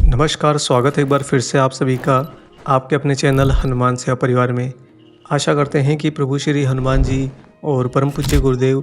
नमस्कार, स्वागत है एक बार फिर से आप सभी का आपके अपने चैनल हनुमान सेवा परिवार में। आशा करते हैं कि प्रभु श्री हनुमान जी और परम पूज्य गुरुदेव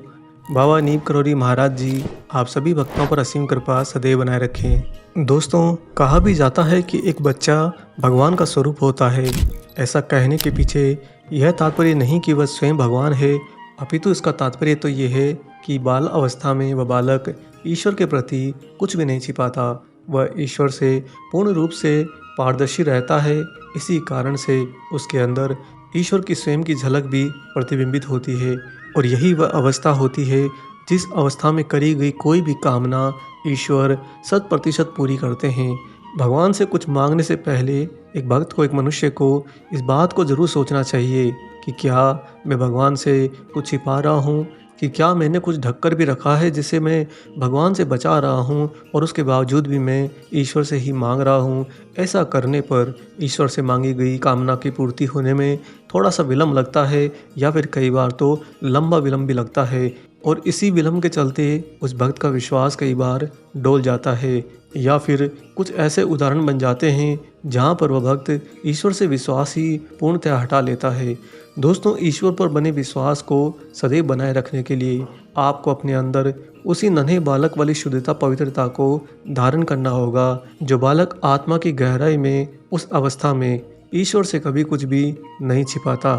बाबा नीम करौरी महाराज जी आप सभी भक्तों पर असीम कृपा सदैव बनाए रखें। दोस्तों, कहा भी जाता है कि एक बच्चा भगवान का स्वरूप होता है। ऐसा कहने के पीछे यह तात्पर्य नहीं कि वह स्वयं भगवान है, अपितु इसका तात्पर्य तो ये है कि बाल अवस्था में वह बालक ईश्वर के प्रति कुछ भी नहीं छिपाता। वह ईश्वर से पूर्ण रूप से पारदर्शी रहता है। इसी कारण से उसके अंदर ईश्वर की स्वयं की झलक भी प्रतिबिंबित होती है और यही वह अवस्था होती है जिस अवस्था में करी गई कोई भी कामना ईश्वर 100% पूरी करते हैं। भगवान से कुछ मांगने से पहले एक भक्त को, एक मनुष्य को इस बात को ज़रूर सोचना चाहिए कि क्या मैं भगवान से कुछ छिपा रहा हूँ, कि क्या मैंने कुछ ढककर भी रखा है जिसे मैं भगवान से बचा रहा हूँ और उसके बावजूद भी मैं ईश्वर से ही मांग रहा हूँ। ऐसा करने पर ईश्वर से मांगी गई कामना की पूर्ति होने में थोड़ा सा विलम्ब लगता है या फिर कई बार तो लंबा विलम्ब भी लगता है और इसी विलम्ब के चलते उस भक्त का विश्वास कई बार डोल जाता है या फिर कुछ ऐसे उदाहरण बन जाते हैं जहाँ पर वह भक्त ईश्वर से विश्वास ही पूर्णतः हटा लेता है। दोस्तों, ईश्वर पर बने विश्वास को सदैव बनाए रखने के लिए आपको अपने अंदर उसी नन्हे बालक वाली शुद्धता, पवित्रता को धारण करना होगा जो बालक आत्मा की गहराई में उस अवस्था में ईश्वर से कभी कुछ भी नहीं छिपाता।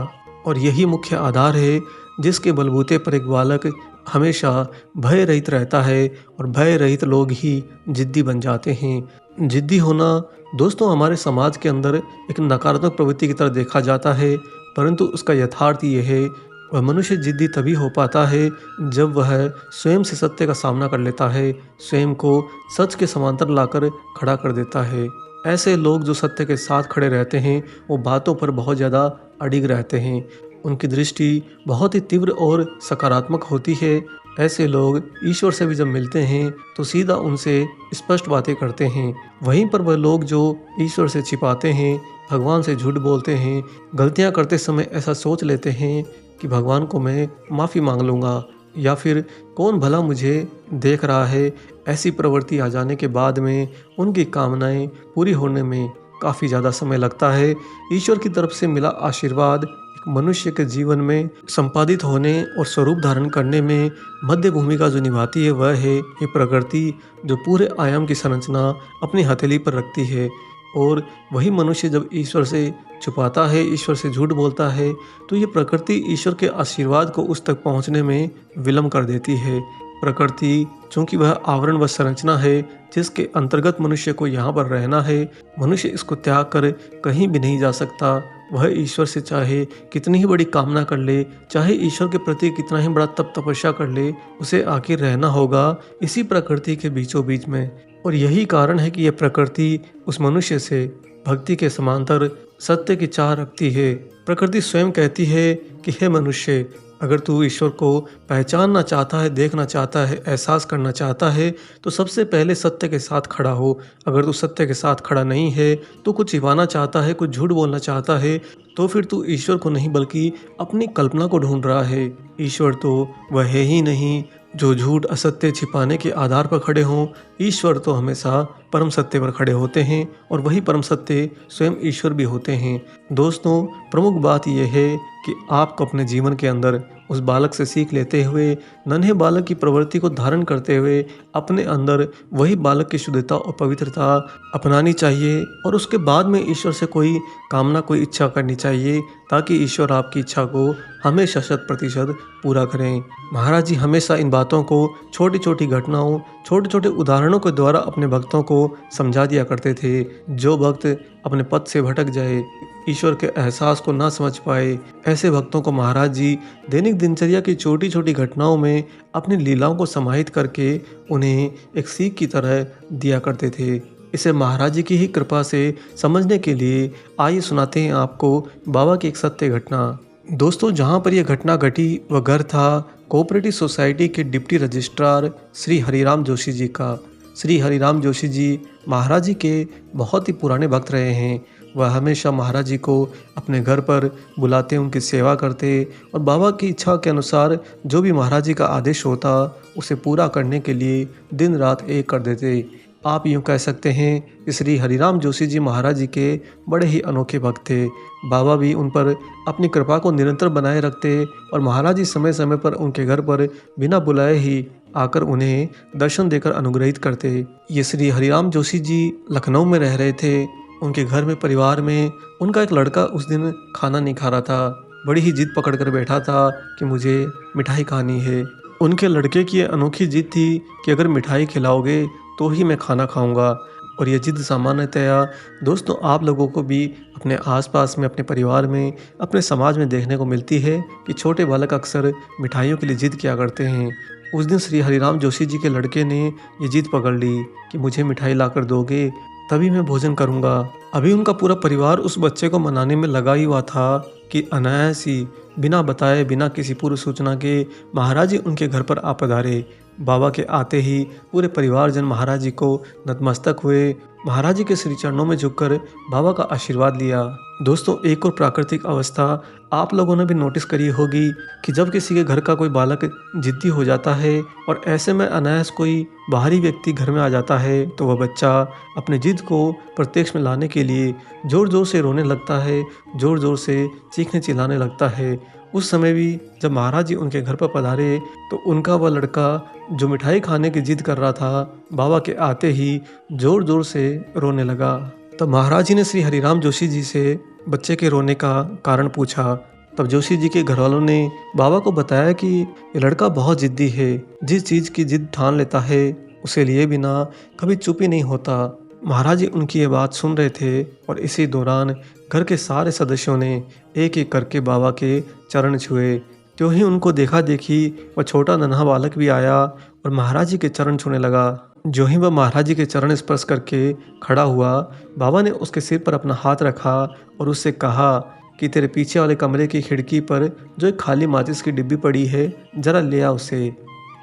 और यही मुख्य आधार है जिसके बलबूते पर एक बालक हमेशा भय रहित रहता है और भय रहित लोग ही जिद्दी बन जाते हैं। जिद्दी होना दोस्तों हमारे समाज के अंदर एक नकारात्मक प्रवृत्ति की तरह देखा जाता है, परंतु उसका यथार्थ ये है वह मनुष्य जिद्दी तभी हो पाता है जब वह स्वयं से सत्य का सामना कर लेता है, स्वयं को सच के समांतर लाकर खड़ा कर देता है। ऐसे लोग जो सत्य के साथ खड़े रहते हैं वो बातों पर बहुत ज़्यादा अडिग रहते हैं, उनकी दृष्टि बहुत ही तीव्र और सकारात्मक होती है। ऐसे लोग ईश्वर से भी जब मिलते हैं तो सीधा उनसे स्पष्ट बातें करते हैं। वहीं पर वह लोग जो ईश्वर से छिपाते हैं, भगवान से झूठ बोलते हैं, गलतियां करते समय ऐसा सोच लेते हैं कि भगवान को मैं माफ़ी मांग लूँगा या फिर कौन भला मुझे देख रहा है, ऐसी प्रवृत्ति आ जाने के बाद में उनकी कामनाएं पूरी होने में काफ़ी ज़्यादा समय लगता है। ईश्वर की तरफ से मिला आशीर्वाद एक मनुष्य के जीवन में संपादित होने और स्वरूप धारण करने में मध्य भूमिका जो निभाती है वह है ये प्रकृति, जो पूरे आयाम की संरचना अपनी हथेली पर रखती है। और वही मनुष्य जब ईश्वर से छुपाता है, ईश्वर से झूठ बोलता है, तो ये प्रकृति ईश्वर के आशीर्वाद को उस तक पहुंचने में विलम्ब कर देती है। प्रकृति चूँकि वह आवरण व संरचना है जिसके अंतर्गत मनुष्य को यहाँ पर रहना है, मनुष्य इसको त्याग कर कहीं भी नहीं जा सकता। वह ईश्वर से चाहे कितनी ही बड़ी कामना कर ले, चाहे ईश्वर के प्रति कितना ही बड़ा तप तपस्या कर ले, उसे आखिर रहना होगा इसी प्रकृति के बीचों बीच में। और यही कारण है कि यह प्रकृति उस मनुष्य से भक्ति के समांतर सत्य की चाह रखती है। प्रकृति स्वयं कहती है कि हे मनुष्य, अगर तू ईश्वर को पहचानना चाहता है, देखना चाहता है, एहसास करना चाहता है, तो सबसे पहले सत्य के साथ खड़ा हो। अगर तू सत्य के साथ खड़ा नहीं है, तो कुछ छिपाना चाहता है, कुछ झूठ बोलना चाहता है, तो फिर तू ईश्वर को नहीं बल्कि अपनी कल्पना को ढूंढ रहा है। ईश्वर तो वह है ही नहीं जो झूठ असत्य छिपाने के आधार पर खड़े हों। ईश्वर तो हमेशा परम सत्य पर खड़े होते हैं और वही परम सत्य स्वयं ईश्वर भी होते हैं। दोस्तों, प्रमुख बात यह है कि आपको अपने जीवन के अंदर उस बालक से सीख लेते हुए, नन्हे बालक की प्रवृत्ति को धारण करते हुए अपने अंदर वही बालक की शुद्धता और पवित्रता अपनानी चाहिए और उसके बाद में ईश्वर से कोई कामना, कोई इच्छा करनी चाहिए ताकि ईश्वर आपकी इच्छा को हमेशा 100% पूरा करें। महाराज जी हमेशा इन बातों को छोटी छोटी घटनाओं, छोटे छोटे उदाहरणों के द्वारा अपने भक्तों को समझा दिया करते थे। जो भक्त अपने पथ से भटक जाए, ईश्वर के एहसास को ना समझ पाए, ऐसे भक्तों को महाराज जी दैनिक दिनचर्या की छोटी छोटी घटनाओं में अपनी लीलाओं को समाहित करके उन्हें एक सीख की तरह दिया करते थे। इसे महाराज जी की ही कृपा से समझने के लिए आइए सुनाते हैं आपको बाबा की एक सत्य घटना। दोस्तों, जहाँ पर यह घटना घटी वह घर था कोऑपरेटिव सोसाइटी के डिप्टी रजिस्ट्रार श्री हरिराम जोशी जी का। श्री हरिराम जोशी जी महाराज जी के बहुत ही पुराने भक्त रहे हैं। वह हमेशा महाराज जी को अपने घर पर बुलाते, उनकी सेवा करते और बाबा की इच्छा के अनुसार जो भी महाराज जी का आदेश होता उसे पूरा करने के लिए दिन रात एक कर देते। आप यूँ कह सकते हैं कि श्री हरिराम जोशी जी महाराज जी के बड़े ही अनोखे भक्त थे। बाबा भी उन पर अपनी कृपा को निरंतर बनाए रखते और महाराज जी समय समय पर उनके घर पर बिना बुलाए ही आकर उन्हें दर्शन देकर अनुग्रहित करते। ये श्री हरिराम जोशी जी लखनऊ में रह रहे थे। उनके घर में परिवार में उनका एक लड़का उस दिन खाना नहीं खा रहा था। बड़ी ही जिद पकड़ कर बैठा था कि मुझे मिठाई खानी है। उनके लड़के की ये अनोखी जिद थी कि अगर मिठाई खिलाओगे तो ही मैं खाना खाऊंगा। और ये जिद सामान्यतया दोस्तों आप लोगों को भी अपने आसपास में, अपने परिवार में, अपने समाज में देखने को मिलती है कि छोटे बालक अक्सर मिठाइयों के लिए जिद किया करते हैं। उस दिन श्री हरिराम जोशी जी के लड़के ने ये जिद पकड़ ली कि मुझे मिठाई लाकर दोगे तभी मैं भोजन करूंगा। अभी उनका पूरा परिवार उस बच्चे को मनाने में लगा ही हुआ था कि अनायास ही बिना बताए, बिना किसी पूर्व सूचना के महाराज जी उनके घर पर आ पधारे। बाबा के आते ही पूरे परिवारजन महाराज जी को नतमस्तक हुए। महाराज जी के श्री चरणों में झुककर बाबा का आशीर्वाद लिया। दोस्तों एक और प्राकृतिक अवस्था आप लोगों ने भी नोटिस करी होगी कि जब किसी के घर का कोई बालक जिद्दी हो जाता है और ऐसे में अनायास कोई बाहरी व्यक्ति घर में आ जाता है तो वह बच्चा अपने जिद को प्रत्यक्ष में लाने के लिए ज़ोर ज़ोर से रोने लगता है, ज़ोर ज़ोर से चीखने चिल्लाने लगता है। उस समय भी जब महाराज जी उनके घर पर पधारे तो उनका वह लड़का जो मिठाई खाने की जिद कर रहा था, बाबा के आते ही ज़ोर ज़ोर से रोने लगा। तब महाराज जी ने श्री हरिराम जोशी जी से बच्चे के रोने का कारण पूछा। तब जोशी जी के घरवालों ने बाबा को बताया कि ये लड़का बहुत जिद्दी है, जिस चीज़ की जिद ठान लेता है उसे लिए बिना कभी चुप ही नहीं होता। महाराज जी उनकी ये बात सुन रहे थे और इसी दौरान घर के सारे सदस्यों ने एक एक करके बाबा के चरण छुए। त्यों ही उनको देखा देखी वह छोटा नन्हा बालक भी आया और महाराज जी के चरण छूने लगा। जो ही वह महाराज जी के चरण स्पर्श करके खड़ा हुआ, बाबा ने उसके सिर पर अपना हाथ रखा और उससे कहा कि तेरे पीछे वाले कमरे की खिड़की पर जो एक खाली माचिस की डिब्बी पड़ी है, जरा ले आ उसे।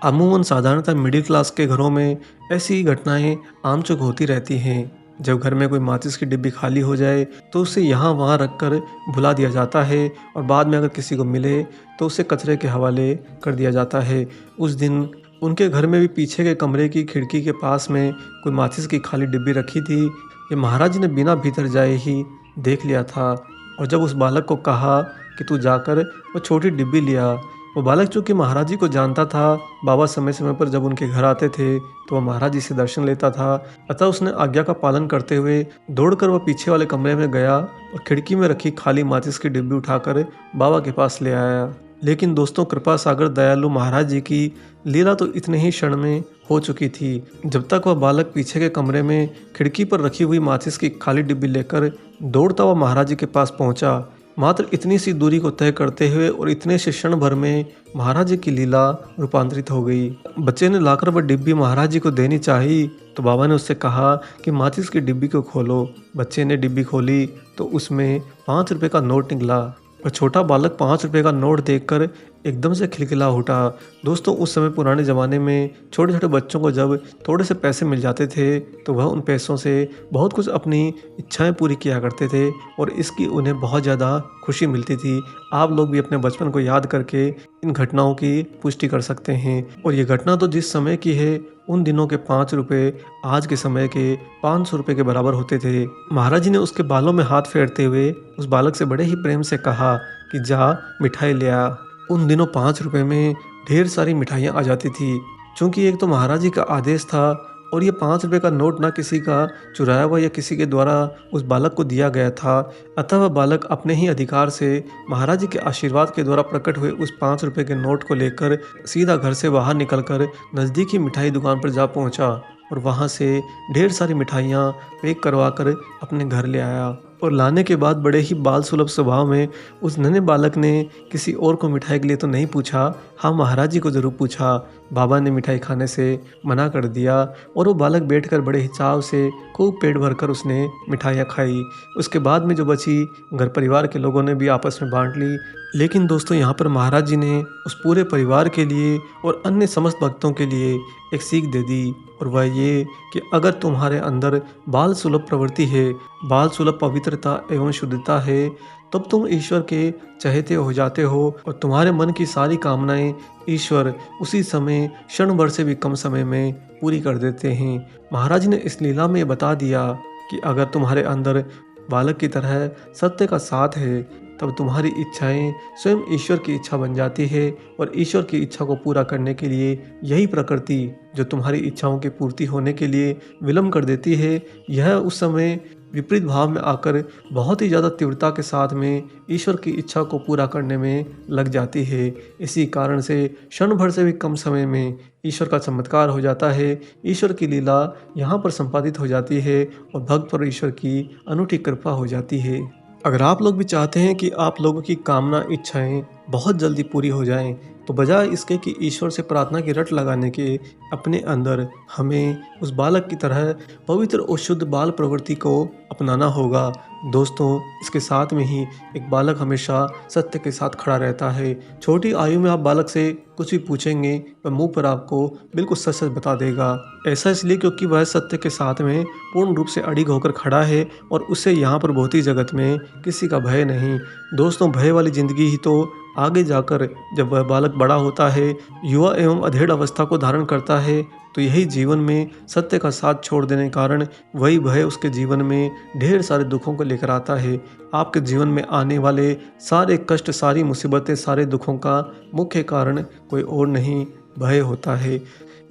अमूमन साधारणतः मिडिल क्लास के घरों में ऐसी घटनाएं आमचुक होती रहती हैं। जब घर में कोई माचिस की डिब्बी खाली हो जाए तो उसे यहाँ वहाँ रख कर भुला दिया जाता है और बाद में अगर किसी को मिले तो उसे कचरे के हवाले कर दिया जाता है। उस दिन उनके घर में भी पीछे के कमरे की खिड़की के पास में कोई माचिस की खाली डिब्बी रखी थी। ये महाराज जी ने बिना भीतर जाए ही देख लिया था और जब उस बालक को कहा कि तू जाकर वो छोटी डिब्बी लिया, वो बालक चूँकि महाराज जी को जानता था, बाबा समय समय पर जब उनके घर आते थे तो वह महाराज जी से दर्शन लेता था, अतः उसने आज्ञा का पालन करते हुए दौड़कर वह पीछे वाले कमरे में गया और खिड़की में रखी खाली माचिस की डिब्बी उठाकर बाबा के पास ले आया। लेकिन दोस्तों कृपा सागर दयालु महाराज जी की लीला तो इतने ही क्षण में हो चुकी थी। जब तक वह बालक पीछे के कमरे में खिड़की पर रखी हुई माचिस की खाली डिब्बी लेकर दौड़ता हुआ महाराज जी के पास पहुंचा, मात्र इतनी सी दूरी को तय करते हुए और इतने से क्षण भर में महाराज जी की लीला रूपांतरित हो गई। बच्चे ने लाकर वह डिब्बी महाराज जी को देनी चाहिए तो बाबा ने उससे कहा कि माचिस की डिब्बी को खोलो। बच्चे ने डिब्बी खोली तो उसमें 5 रुपए का नोट निकला और छोटा बालक 5 रुपए का नोट देखकर एकदम से खिलखिला उठा। दोस्तों उस समय पुराने ज़माने में छोटे छोटे बच्चों को जब थोड़े से पैसे मिल जाते थे तो वह उन पैसों से बहुत कुछ अपनी इच्छाएं पूरी किया करते थे और इसकी उन्हें बहुत ज़्यादा खुशी मिलती थी। आप लोग भी अपने बचपन को याद करके इन घटनाओं की पुष्टि कर सकते हैं। और ये घटना तो जिस समय की है, उन दिनों के 5 रुपये आज के समय के 500 रुपये के बराबर होते थे। महाराज जी ने उसके बालों में हाथ फेरते हुए उस बालक से बड़े ही प्रेम से कहा कि जा मिठाई ले आ। उन दिनों 5 रुपये में ढेर सारी मिठाइयाँ आ जाती थी। चूँकि एक तो महाराज जी का आदेश था और ये 5 रुपये का नोट ना किसी का चुराया हुआ या किसी के द्वारा उस बालक को दिया गया था, अतः वह बालक अपने ही अधिकार से महाराज जी के आशीर्वाद के द्वारा प्रकट हुए उस 5 रुपये के नोट को लेकर सीधा घर से बाहर निकलकर नज़दीकी मिठाई दुकान पर जा पहुंचा और वहां से ढेर सारी मिठाइयाँ पैक करवा कर अपने घर ले आया। और लाने के बाद बड़े ही बाल सुलभ स्वभाव में उस नन्हे बालक ने किसी और को मिठाई के लिए तो नहीं पूछा, हाँ महाराज जी को ज़रूर पूछा। बाबा ने मिठाई खाने से मना कर दिया और वो बालक बैठकर बड़े ही चाव से खूब पेट भरकर उसने मिठाइयाँ खाई। उसके बाद में जो बची घर परिवार के लोगों ने भी आपस में बांट ली। लेकिन दोस्तों यहाँ पर महाराज जी ने उस पूरे परिवार के लिए और अन्य समस्त भक्तों के लिए एक सीख दे दी और वह ये कि अगर तुम्हारे अंदर बाल सुलभ प्रवृत्ति है बाल सुलभ पवित्रता एवं शुद्धता है, तब तुम ईश्वर के चहेते हो जाते हो और तुम्हारे मन की सारी कामनाएं ईश्वर उसी समय क्षण भर से भी कम समय में पूरी कर देते हैं। महाराज ने इस लीला में बता दिया कि अगर तुम्हारे अंदर बालक की तरह सत्य का साथ है, तब तुम्हारी इच्छाएं स्वयं ईश्वर की इच्छा बन जाती है और ईश्वर की इच्छा को पूरा करने के लिए यही प्रकृति जो तुम्हारी इच्छाओं की पूर्ति होने के लिए विलम्ब कर देती है, यह उस समय विपरीत भाव में आकर बहुत ही ज़्यादा तीव्रता के साथ में ईश्वर की इच्छा को पूरा करने में लग जाती है। इसी कारण से क्षण भर से भी कम समय में ईश्वर का चमत्कार हो जाता है, ईश्वर की लीला यहाँ पर संपादित हो जाती है और भक्त पर ईश्वर की अनूठी कृपा हो जाती है। अगर आप लोग भी चाहते हैं कि आप लोगों की कामना इच्छाएं बहुत जल्दी पूरी हो जाएं, तो बजाय इसके कि ईश्वर से प्रार्थना की रट लगाने के अपने अंदर हमें उस बालक की तरह पवित्र और शुद्ध बाल प्रवृत्ति को अपनाना होगा। दोस्तों, इसके साथ में ही एक बालक हमेशा सत्य के साथ खड़ा रहता है। छोटी आयु में आप बालक से कुछ भी पूछेंगे, वह मुंह पर आपको बिल्कुल सच सच बता देगा। ऐसा इसलिए क्योंकि वह सत्य के साथ में पूर्ण रूप से अडिग होकर खड़ा है और उसे यहाँ पर भौतिक जगत में किसी का भय नहीं। दोस्तों, भय वाली जिंदगी ही तो आगे जाकर जब वह बालक बड़ा होता है, युवा एवं अधेड़ अवस्था को धारण करता है, तो यही जीवन में सत्य का साथ छोड़ देने के कारण वही भय उसके जीवन में ढेर सारे दुखों को लेकर आता है। आपके जीवन में आने वाले सारे कष्ट, सारी मुसीबतें, सारे दुखों का मुख्य कारण कोई और नहीं, भय होता है।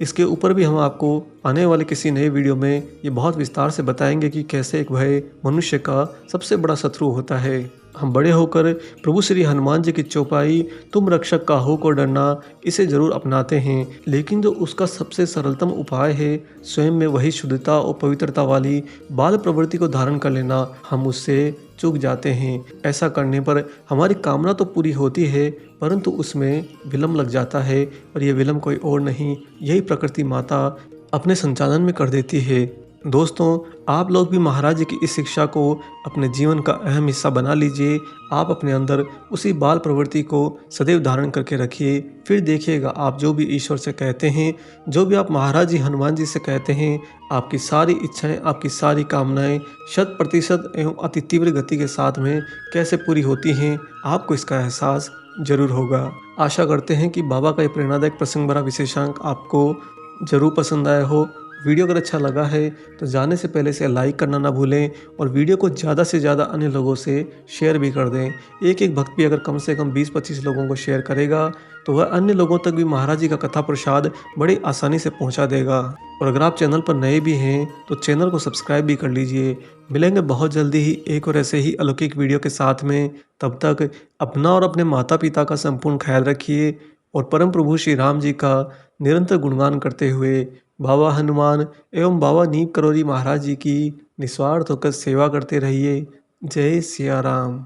इसके ऊपर भी हम आपको आने वाले किसी नए वीडियो में ये बहुत विस्तार से बताएंगे कि कैसे एक भय मनुष्य का सबसे बड़ा शत्रु होता है। हम बड़े होकर प्रभु श्री हनुमान जी की चौपाई तुम रक्षक काहू को डरना, इसे जरूर अपनाते हैं, लेकिन जो उसका सबसे सरलतम उपाय है स्वयं में वही शुद्धता और पवित्रता वाली बाल प्रवृत्ति को धारण कर लेना, हम उससे चूक जाते हैं। ऐसा करने पर हमारी कामना तो पूरी होती है, परंतु उसमें विलम्ब लग जाता है और ये विलम्ब कोई और नहीं, यही प्रकृति माता अपने संचालन में कर देती है। दोस्तों, आप लोग भी महाराज जी की इस शिक्षा को अपने जीवन का अहम हिस्सा बना लीजिए। आप अपने अंदर उसी बाल प्रवृत्ति को सदैव धारण करके रखिए। फिर देखिएगा, आप जो भी ईश्वर से कहते हैं, जो भी आप महाराज जी हनुमान जी से कहते हैं, आपकी सारी इच्छाएं, आपकी सारी कामनाएं 100% एवं अति तीव्र गति के साथ में कैसे पूरी होती हैं, आपको इसका एहसास जरूर होगा। आशा करते हैं कि बाबा का ये प्रेरणादायक प्रसंग भरा विशेषांक आपको जरूर पसंद आया हो। वीडियो अगर अच्छा लगा है तो जाने से पहले इसे लाइक करना ना भूलें और वीडियो को ज़्यादा से ज़्यादा अन्य लोगों से शेयर भी कर दें। एक एक भक्त भी अगर कम से कम 20-25 लोगों को शेयर करेगा, तो वह अन्य लोगों तक भी महाराज जी का कथा प्रसाद बड़ी आसानी से पहुंचा देगा। और अगर आप चैनल पर नए भी हैं तो चैनल को सब्सक्राइब भी कर लीजिए। मिलेंगे बहुत जल्दी ही एक और ऐसे ही अलौकिक वीडियो के साथ में। तब तक अपना और अपने माता पिता का संपूर्ण ख्याल रखिए और परम प्रभु श्री राम जी का निरंतर गुणगान करते हुए बाबा हनुमान एवं बाबा नीम करोली महाराज जी की निस्वार्थ होकर सेवा करते रहिए। जय सिया राम।